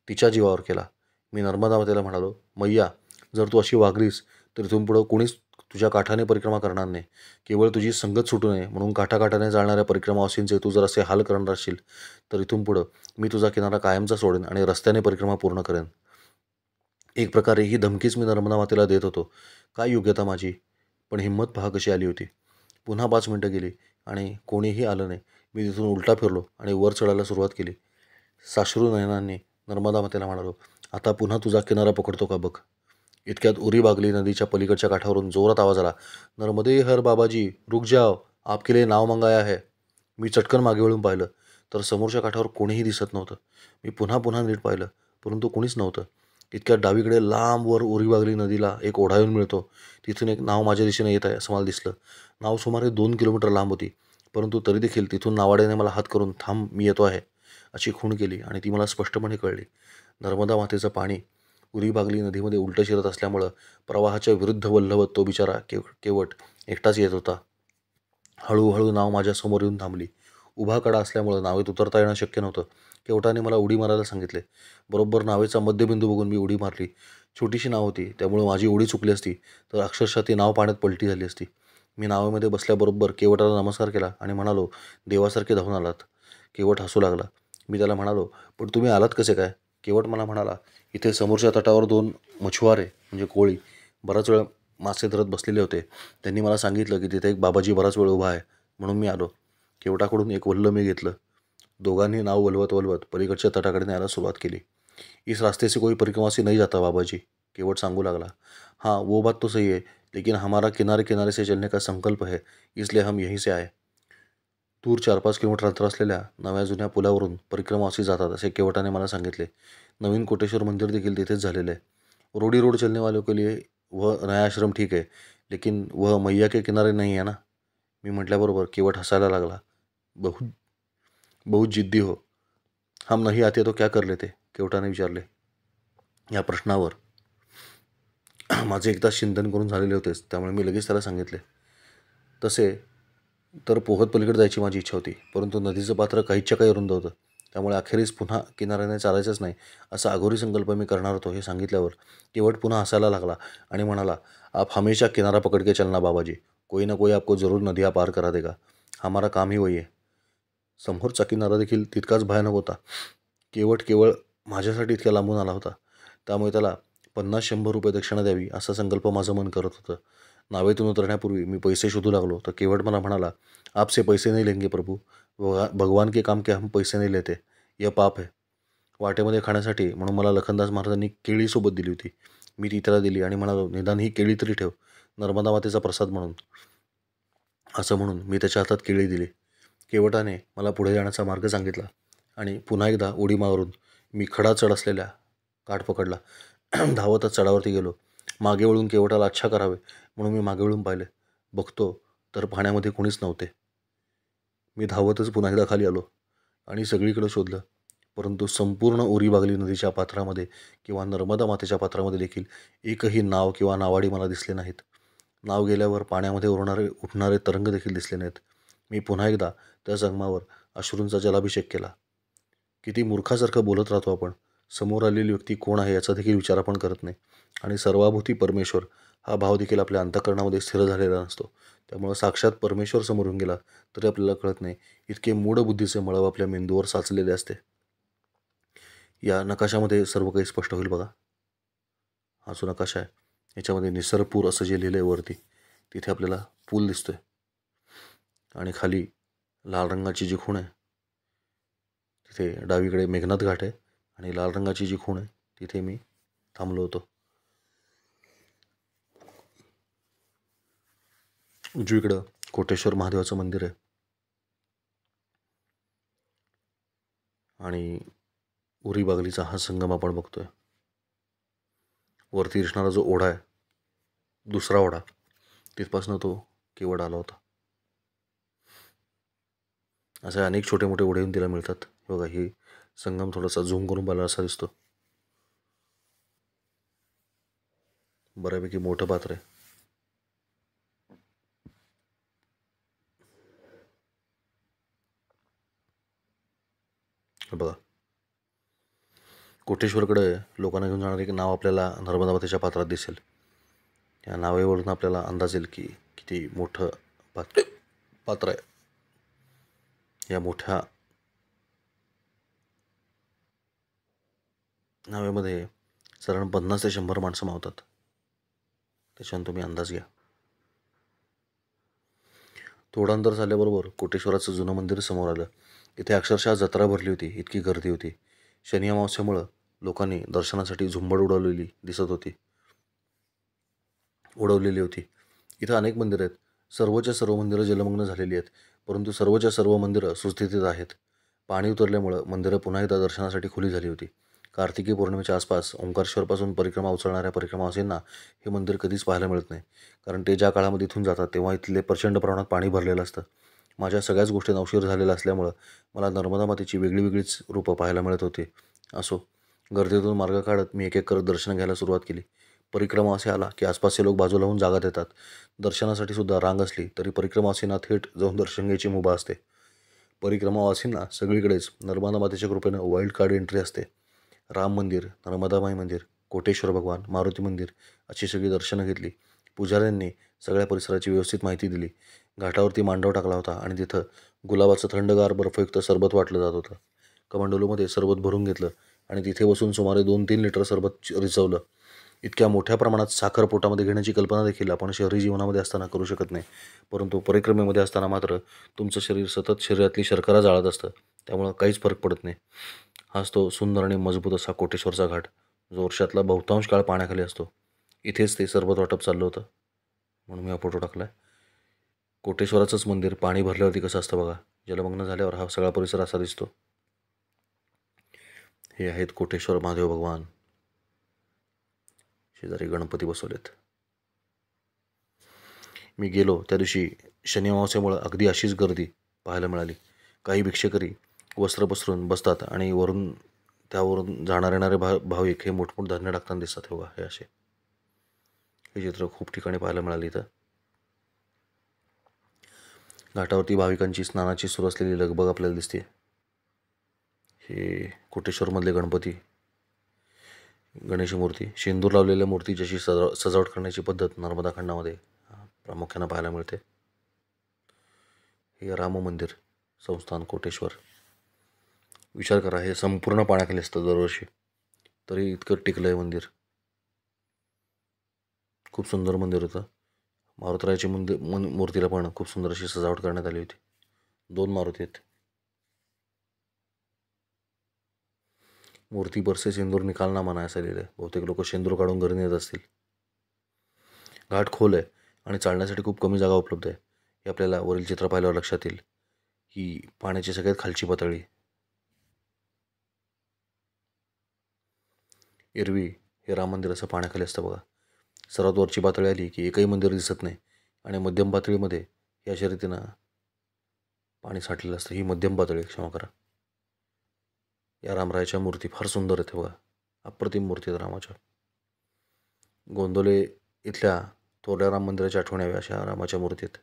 Speaker 1: तिच्या जीवावर केला. मी नर्मदा मातेला म्हणालो, मैया, जर तू अशी वागलीस तर इथून पुढं कुणीच तुझ्या काठाने परिक्रमा करणार नाही. केवळ तुझी संगत सुटू नये म्हणून काठाकाठाने चालणाऱ्या परिक्रमावासींचे तू जर असे हाल करणार असशील तर इथून पुढं मी तुझा किनारा कायमचा सोडेन आणि रस्त्याने परिक्रमा पूर्ण करेन. एक प्रकारे ही धमकीच मी नर्मदा मातेला देत होतो. काय योग्यता माझी, पण हिंमत पहा कशी आली होती. पुन्हा 5 मिनटं गेली आणि कोणीही आलं नाही. मी तिथून उलटा फिरलो आणि वर चढायला सुरुवात केली. साश्रू नयनांनी नर्मदा मातेला म्हणालो, आता पुन्हा तुझा किनारा पकडतो का बघ. इतक्यात उरी बागली नदीच्या पलीकडच्या काठावरून जोरात आवाज आला, नर्मदे हर बाबाजी, रुक जाओ, आपके लिए नाव मंगाया है. मी चटकन मागे वळून पाहिलं तर समोरच्या काठावर कोणीही दिसत नव्हतं. मी पुन्हा नीट पाहिलं, परंतु कोणीच नव्हतं. इतक्यात डावीकडे लांबवर उरीबागली नदीला एक ओढा येऊन मिळतो. तिथून एक नाव माझ्या दिशेने येत आहे असं मला दिसलं. नाव सुमारे 2 किलोमीटर लांब होती, परंतु तरी देखील तिथून नावाड्याने मला हात करून थांब मी येतो आहे अशी खूण केली आणि ती मला स्पष्टपणे कळली. नर्मदा मातेचं पाणी उरीबागली नदीमध्ये उलटं शिरत असल्यामुळं प्रवाहाच्या विरुद्ध वल्हवत तो बिचारा केवट एकटाच येत होता. हळूहळू नाव माझ्यासमोर येऊन थांबली. उभा कडा असल्यामुळं नावेत उतरता येणं शक्य नव्हतं. केवटाने मला उडी मारायला सांगितले. बरोबर नावेचा मध्यबिंदू बघून मी उडी मारली. छोटीशी नाव होती, त्यामुळे माझी उडी चुकली असती तर अक्षरशः ती नाव पाण्यात पलटी झाली असती. मी नावेमध्ये बसल्याबरोबर केवटाला नमस्कार केला आणि म्हणालो, देवासारखे धावून आलात. केवट हसू लागला. मी त्याला म्हणालो, पण तुम्ही आलात कसे काय? केवट मला म्हणाला, इथे समोरच्या तटावर 2 मछुआरे म्हणजे कोळी बराच वेळ मासे धरत बसलेले होते. त्यांनी मला सांगितलं की तिथे एक बाबाजी बराच वेळ उभा आहे, म्हणून मी आलो. केवटाकडून एक वल्ह मी घेतलं. दोघांनी नाव वलवत वलवत पलीकडच्या तटाकडे न्यायला सुरुवात केली. इस रास्ते से कोई परिक्रमा से नहीं जाता बाबाजी, केवट सांगू लागला. हाँ वो बात तो सही है, लेकिन हमारा किनारे किनारे से चलने का संकल्प है, इसलिए हम यहीं से आए. दूर 4-5 किलोमीटर अंतर असलेल्या नव्या जुन्या पुलावरून परिक्रमा अशी जातात असे केवटाने मला सांगितले. नवीन कोटेश्वर मंदिर देखील तिथेच झालेलं आहे. रोडी रोड चलने वालों के लिए वह नया आश्रम ठीक है, लेकिन वह मैया के किनारे नहीं है ना. मी म्हटल्याबरोबर केवट हसायला लागला. बहुत बहुत जिद्दी हो. हम नहीं आते तो क्या कर लेते, केवटाने विचारले. या प्रश्नावर माझे एकदा चिंतन करून झालेले होतेच, त्यामुळे मी लगेच त्याला सांगितले. तसे तर पोहत पलीकडे जायची माझी इच्छा होती, परंतु नदीचं पात्र काहीच्या काही रुंद होतं. त्यामुळे अखेरीस पुन्हा किनाऱ्याने चालायचंच नाही असा अघोरी संकल्प मी करणार होतो. हे सांगितल्यावर केवट पुन्हा हसायला लागला आणि म्हणाला, आप हमेशा किनारा पकड़ के चलना बाबाजी, कोई ना कोई आपको जरूर नदिया पार करा देगा. हमारा काम ही वही है. समोरचा किनारा देखील तितकाच भयानक होता. केवट केवळ माझ्यासाठी इतक्या लांबून आला होता, त्यामुळे त्याला 50-100 रुपये दक्षिणा द्यावी असा संकल्प माझं मन करत होतं. नावेतून उतरण्यापूर्वी मी पैसे शोधू लागलो तर केवट मला म्हणाला, आपसे पैसे नहीं लेंगे प्रभू, भगवान के काम के हम पैसे नहीं लेते, यह पाप है. वाटेमध्ये खाण्यासाठी म्हणून मला लखनदास महाराजांनी केळी सोबत दिली होती. मी ती त्याला दिली आणि म्हणालो, निदान ही केळी तरी ठेव, नर्मदा मातेचा प्रसाद म्हणून. असं म्हणून मी त्याच्या हातात केळी दिली. केवटाने मला पुढे जाण्याचा मार्ग सांगितला आणि पुन्हा एकदा उडी मारून मी खडा चढ असलेल्या काठ पकडला. धावतच चढावरती गेलो. मागे वळून केवटाला अच्छा करावे म्हणून मी मागे वळून पाहिले. बघतो तर पाण्यामध्ये कोणीच नव्हते. मी धावतच पुन्हा एकदा खाली आलो आणि सगळीकडे शोधलं, परंतु संपूर्ण उरीबागली नदीच्या पात्रामध्ये किंवा नर्मदा मातेच्या पात्रामध्ये देखील एकही नाव किंवा नावाडी मला दिसले नाहीत. नाव गेल्यावर पाण्यामध्ये उठणारे तरंग देखील दिसले नाहीत. मी पुन्हा एकदा त्या संगमावर अश्रूंचा जलाभिषेक केला. किती मूर्खासारखं बोलत राहतो आपण. समोर आलेली व्यक्ती कोण आहे याचा देखील विचार आपण करत नाही आणि सर्वाभूती परमेश्वर हा भाव देखील आपल्या अंतःकरणामध्ये स्थिर झालेला नसतो. त्यामुळं साक्षात परमेश्वर समोर येऊन गेला तरी आपल्याला कळत नाही. इतके मूढ बुद्धीचे मळब आपल्या मेंदूवर साचलेले असते. या नकाशामध्ये सर्व काही स्पष्ट होईल बघा. हा जो नकाशा आहे याच्यामध्ये निसरपूर असं जे लिहिलं आहे वरती, तिथे आपल्याला पूल दिसतोय आणि खाली लाल रंगाची जी खूण आहे तिथे डावीकडे मेघनाथ घाट आहे आणि लाल रंगाची जी खूण आहे तिथे मी थांबलो होतो. उजवीकडं कोटेश्वर महादेवाचं मंदिर आहे आणि उरीबागलीचा हा संगम आपण बघतोय. वरती दिसणारा जो ओढा आहे, दुसरा ओढा, तिथपासून तो केवड आला होता. असे अनेक छोटे मोठे ओढे तिला मिळतात. बघा, ही संगम थोडासा झूम करून पाहिला असा दिसतो. बऱ्यापैकी मोठं पात्र आहे. बघा, कोटेश्वरकडे लोकांना घेऊन जाणारे एक नाव आपल्याला नर्मदा मातेच्या पात्रात दिसेल. या नावेवरून आपल्याला अंदाज येईल की किती मोठं पात्र आहे. या मोठ्या नावेमध्ये साधारण 50 ते 100 माणसं मावतात. त्याच्यानं तुम्ही अंदाज घ्या. थोडं अंतर झाल्याबरोबर कोटेश्वराचं जुनं मंदिर समोर आलं. इथे अक्षरशः जत्रा भरली होती, इतकी गर्दी होती. शनी अमावस्येमुळं लोकांनी दर्शनासाठी झुंबड उडवलेली होती. इथं अनेक मंदिरं आहेत. सर्वच्या सर्व मंदिरं जलमग्न झालेली आहेत, परंतु सर्वच्या सर्व मंदिरं सुस्थितीत आहेत. पाणी उतरल्यामुळं मंदिरं पुन्हा एकदा दर्शनासाठी खुली झाली होती. कार्तिकी पौर्णिमेच्या आसपास ओंकारेश्वरपासून परिक्रमा उचलणाऱ्या परिक्रमावासींना हे मंदिर कधीच पाहायला मिळत नाही, कारण ते ज्या काळामध्ये इथून जातात तेव्हा इथले प्रचंड प्रमाणात पाणी भरलेलं असतं. माझ्या सगळ्याच गोष्टींना उशीर झालेला असल्यामुळं मला नर्मदा मातेची वेगळी वेगळीच रूपं पाहायला मिळत होती. असो, गर्दीतून मार्ग काढत मी एक एक करत दर्शन घ्यायला सुरुवात केली. परिक्रमावासी आला की आसपासचे लोक बाजूला होऊन जागा देतात. दर्शनासाठी सुद्धा रांग असली तरी परिक्रमावासींना थेट जाऊन दर्शन घ्यायची मुभा असते. परिक्रमावासींना सगळीकडेच नर्मदा मातेच्या कृपेनं वाईल्ड कार्ड एंट्री असते. राम मंदिर, नर्मदामाई मंदिर, कोटेश्वर भगवान, मारुती मंदिर अशी सगळी दर्शनं घेतली. पुजाऱ्यांनी सगळ्या परिसराची व्यवस्थित माहिती दिली. घाटावरती मांडव टाकला होता आणि तिथं गुलाबाचं थंडगार बर्फयुक्त सरबत वाटलं जात होतं. कमंडलूमध्ये सरबत भरून घेतलं आणि तिथे बसून सुमारे 2-3 लिटर सरबत रिचवलं. इतक्या मोठ्या प्रमाणात साखर पोटामध्ये घेण्याची कल्पना देखील आपण शहरी जीवनामध्ये असताना करू शकत नाही, परंतु परिक्रमेमध्ये असताना मात्र तुमचं शरीर सतत शरीरातली शर्करा जाळत असतं, त्यामुळं काहीच फरक पडत नाही. हाच तो सुंदर आणि मजबूत असा कोटेश्वरचा घाट, जो वर्षातला बहुतांश काळ पाण्याखाली असतो. इथेच ते सरबत वाटप चाललं होतं, म्हणून मी हा फोटो टाकला आहे. कोटेश्वराचंच मंदिर पाणी भरल्यावरती कसं असतं बघा. जलमग्न झाल्यावर हा सगळा परिसर असा दिसतो. हे आहेत कोटेश्वर महादेव भगवान. शेजारी गणपती बसवलेत. मी गेलो त्या दिवशी शनी अमावस्येमुळं अगदी अशीच गर्दी पाहायला मिळाली. काही भिक्षेकरी वस्त्र पसरून बसतात आणि त्यावरून येणारे भाविक हे मोठमोठ धान्य टाकताना दिसतात. हो, हे असे हे चित्र खूप ठिकाणी पाहायला मिळाली. इथं घाटावरती भाविकांची स्नानाची सुरू असलेली लगबग आपल्याला दिसते. हे कोटेश्वरमधले गणपती, गणेश मूर्ती, शेंदूर लावलेल्या मूर्ती जशी सजावट करण्याची पद्धत नर्मदा खंडामध्ये प्रामुख्यानं पाहायला मिळते. हे राम मंदिर संस्थान कोटेश्वर. विचार करा, हे संपूर्ण पाण्याखाली असतं दरवर्षी, तरी इतकं टिकलं आहे मंदिर. खूप सुंदर मंदिर होतं. मारुतीरायाची मूर्तीला पण खूप सुंदर अशी सजावट करण्यात आली होती. 2 मारुती आहेत. मूर्ती बरसे सिंदूर निकालना मना असं लिहिलं आहे. बहुतेक लोक शेंदूर काढून घरी नेत असतील. घाट खोल आहे आणि चालण्यासाठी खूप कमी जागा उपलब्ध आहे. हे आपल्याला वरील चित्र पाहिल्यावर लक्षात येईल. ही पाण्याची सगळ्यात खालची पातळी. एरवी हे राम मंदिर असं पाण्याखाली असतं बघा. सर्वात वरची पातळी आली की एकही मंदिर दिसत नाही आणि मध्यम पातळीमध्ये या शर्यतीनं पाणी साठलेलं असतं. ही मध्यम पातळी, क्षमा करा. या रामरायाच्या मूर्ती फार सुंदर आहेत बघा. अप्रतिम मूर्ती आहेत रामाच्या. गोंदवले इथल्या थोरल्या राम मंदिराच्या आठवणी अशा रामाच्या मूर्ती आहेत.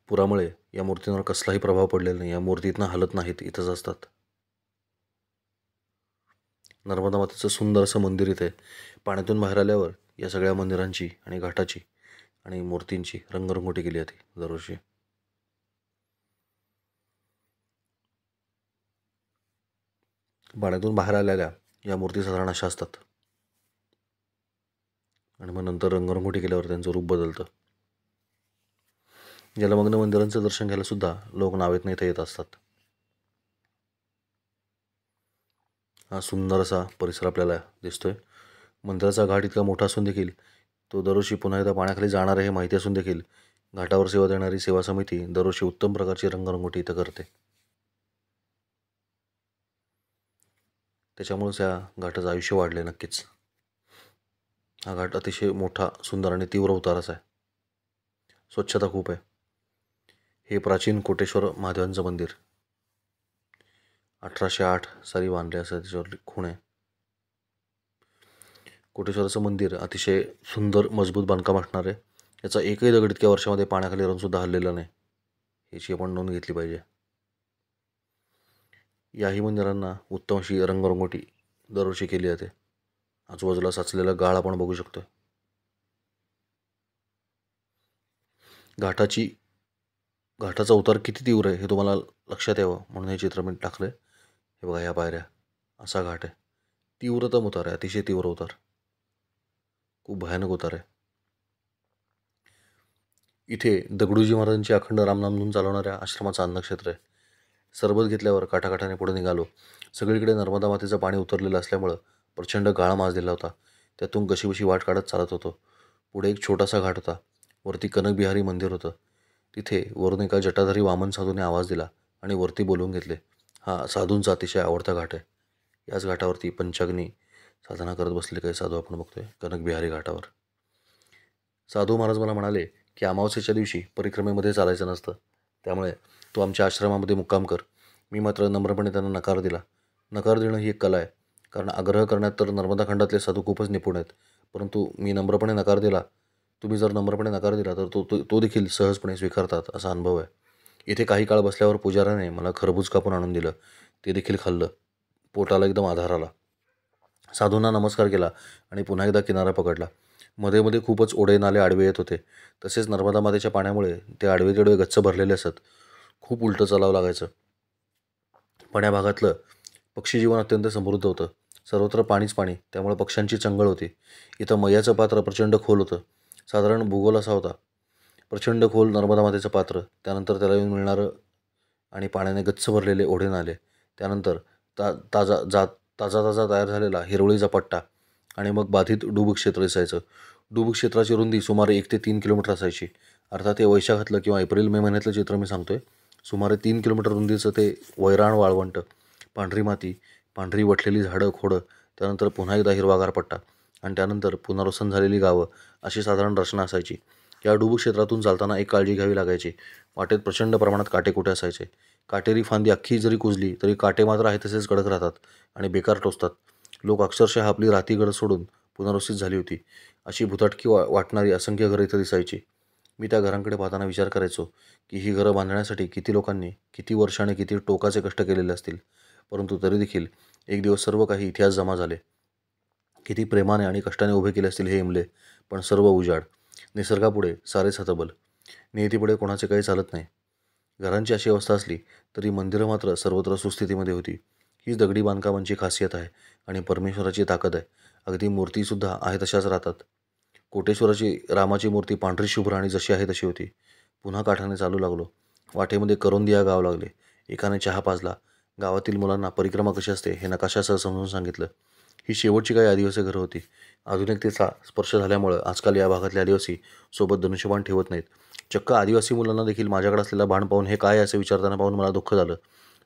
Speaker 1: पुरामुळे या मूर्तींवर कसलाही प्रभाव पडलेला नाही. या मूर्ती इथनं हलत नाहीत, इथंच असतात. नर्मदा मातेचं सुंदर असं मंदिर इथे. पाण्यातून बाहेर आल्यावर या सगळ्या मंदिरांची आणि घाटाची आणि मूर्तींची रंगरंगोटी केली जाते दरवर्षी. पाण्यातून बाहेर आलेल्या या मूर्ती साधारण अशा असतात आणि मग नंतर रंगरंगोटी केल्यावर त्यांचं रूप बदलतं. जलमग्न मंदिरांचं दर्शन घ्यायला सुद्धा लोक नावेतनं इथे येत असतात. हा सुंदर असा परिसर आपल्याला दिसतोय. मंदिराचा घाट इतका मोठा असून देखील तो दरवर्षी पुन्हा एकदा पाण्याखाली जाणार आहे हे माहिती असून देखील घाटावर सेवा देणारी सेवा समिती दरवर्षी उत्तम प्रकारची रंगरंगोटी इथं करते. त्याच्यामुळेच या घाटाचं आयुष्य वाढले नक्कीच. हा घाट अतिशय मोठा, सुंदर आणि तीव्र उताराचा आहे. स्वच्छता खूप आहे. हे प्राचीन कोटेश्वर महादेवांचं मंदिर 1808 साली बांधले असं त्याच्यावर खूण आहे. कोटेश्वराचं मंदिर अतिशय सुंदर मजबूत बांधकाम असणार आहे. याचा एकही दगड इतक्या वर्षामध्ये पाण्याखाली राहून सुद्धा हललेला नाही, याची आपण नोंद घेतली पाहिजे. याही मंदिरांना उत्तम अशी रंगरंगोटी दरवर्षी केली जाते. आजूबाजूला साचलेला गाळ आपण बघू शकतो. घाटाचा उतार किती तीव्र आहे हे तुम्हाला लक्षात यावं म्हणून हे चित्र मी टाकलं आहे. हे बघा, ह्या पायऱ्या, असा घाट आहे. तीव्रतम उतार आहे, अतिशय तीव्र उतार, खूप भयानक उतार आहे. इथे दगडूजी महाराजांची अखंड रामनाम धून चालवणाऱ्या आश्रमाचं अन्नक्षेत्र आहे. सरबत घेतल्यावर काठाकाठाने पुढे निघालो. सगळीकडे नर्मदा मातेचं पाणी उतरलेलं असल्यामुळं प्रचंड गाळ माजलेला होता. त्यातून कशीबशी वाट काढत चालत होतो. पुढे एक छोटासा घाट होता. वरती कनकबिहारी मंदिर होतं. तिथे वरून एका जटाधारी वामन साधूने आवाज दिला आणि वरती बोलवून घेतले. हा साधूंचा अतिशय आवडता घाट आहे. याच घाटावरती पंचाग्नी साधना करत बसलेले काही साधू आपण बघतोय कनकबिहारी घाटावर. साधू महाराज मला म्हणाले की अमावस्येच्या दिवशी परिक्रमेमध्ये चालायचं नसतं, त्यामुळे तू आमच्या आश्रमामध्ये मुक्काम कर. मी मात्र नम्रपणे त्यांना नकार दिला. नकार देणं ही एक कला आहे, कारण आग्रह करण्यात तर नर्मदा खंडातले साधू खूपच निपुण आहेत. परंतु मी नम्रपणे नकार दिला. तुम्ही जर नम्रपणे नकार दिला तर तो तो तो देखील सहजपणे स्वीकारतात असा अनुभव आहे. इथे काही काळ बसल्यावर पुजाऱ्याने मला खरबूज कापून आणून दिलं. ते देखील खाल्लं. पोटाला एकदम आधार आला. साधूंना नमस्कार केला आणि पुन्हा एकदा किनारा पकडला. मध्ये मध्ये खूपच ओढे नाले आडवे येत होते. तसेच नर्मदा मातेच्या पाण्यामुळे ते आडवे तिडवे गच्च भरलेले असत. खूप उलटं चालावं लागायचं. पण या भागातलं पक्षीजीवन अत्यंत समृद्ध होतं. सर्वत्र पाणीच पाणी, त्यामुळे पक्ष्यांची चंगळ होती. इथं मैयाचं पात्र प्रचंड खोल होतं. साधारण भूगोल असा होता: प्रचंड खोल नर्मदा मातेचं पात्र, त्यानंतर त्याला येऊन मिळणारं आणि पाण्याने गच्च भरलेले ओढे नाले, त्यानंतर ता ताजा जा ताजा ताजा तयार झालेला हिरवळीचा पट्टा, आणि मग बाधित डुब क्षेत्र दिसायचं. डुब क्षेत्राची रुंदी सुमारे 1 ते 3 किलोमीटर असायची. अर्थात हे वैशाखातलं किंवा एप्रिल मे महिन्यातलं चित्र मी सांगतोय. सुमारे 3 किलोमीटर रुंदीचं ते वैराण वाळवंट, पांढरी माती, पांढरी वठलेली झाडं खोडं, त्यानंतर पुन्हा एकदा हिरवागार पट्टा, आणि त्यानंतर पुनर्वसन झालेली गावं, अशी साधारण रचना असायची. या डुबू क्षेत्रातून चालताना एक काळजी घ्यावी लागायची. वाटेत प्रचंड प्रमाणात काटेकुटे असायचे. काटेरी फांदी अख्खी जरी कुजली तरी काटे मात्र आहे तसेच कडक राहतात आणि बेकार टोचतात. लोक अक्षरशः आपली राती गड सोडून पुनर्वसित झाली होती अशी भुताटकी वाटणारी असंख्य घरं इथं दिसायची. मी त्या घरांकडे पाहताना विचार करायचो की ही घरं बांधण्यासाठी किती लोकांनी किती वर्षाने किती टोकाचे कष्ट केलेले असतील. परंतु तरी देखील एक दिवस सर्व काही इतिहास जमा झाले. किती प्रेमाने आणि कष्टाने उभे केले असतील हे इमले, पण सर्व उजाड. निसर्गापुढे सारेच हतबल. नियतीपुढे कोणाचे काही चालत नाही. घरांची अशी अवस्था असली तरी मंदिरं मात्र सर्वत्र सुस्थितीमध्ये होती. हीच दगडी बांधकामांची खासियत आहे आणि परमेश्वराची ताकद आहे. अगदी मूर्तीसुद्धा आहे तशाच राहतात. कोटेश्वराची रामाची मूर्ती पांढरी शुभ्र आणि जशी आहे तशी होती. पुन्हा काठाने चालू लागलो. वाटेमध्ये करोंदिया गाव लागले. एकाने चहा पाजला. गावातील मुलांना परिक्रमा कशी असते हे नकाशासह समजून सांगितलं. ही शेवटची काही आदिवासी घरं होती. आधुनिकतेचा स्पर्श झाल्यामुळं आजकाल या भागातले आदिवासी सोबत धनुष्यबाण ठेवत नाहीत. चक्क आदिवासी मुलांना देखील माझ्याकडे असलेला बाण पाहून हे काय असे विचारताना पाहून मला दुःख झालं.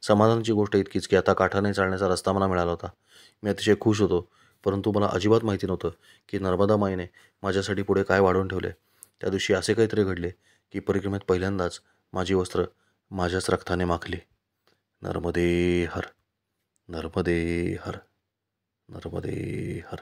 Speaker 1: समाधानाची गोष्ट इतकीच की आता काठाने चालण्याचा रस्ता मला मिळाला होता. मी अतिशय खुश होतो. परंतु मला अजिबात माहिती नव्हतं की नर्मदा माईने माझ्यासाठी पुढे काय वाढवून ठेवले. त्या दिवशी असे काहीतरी घडले की परिक्रमेत पहिल्यांदाच माझी वस्त्र माझ्याच रक्ताने माखली. नर्मदे हर, नर्मदे हर, नर्मदे हर.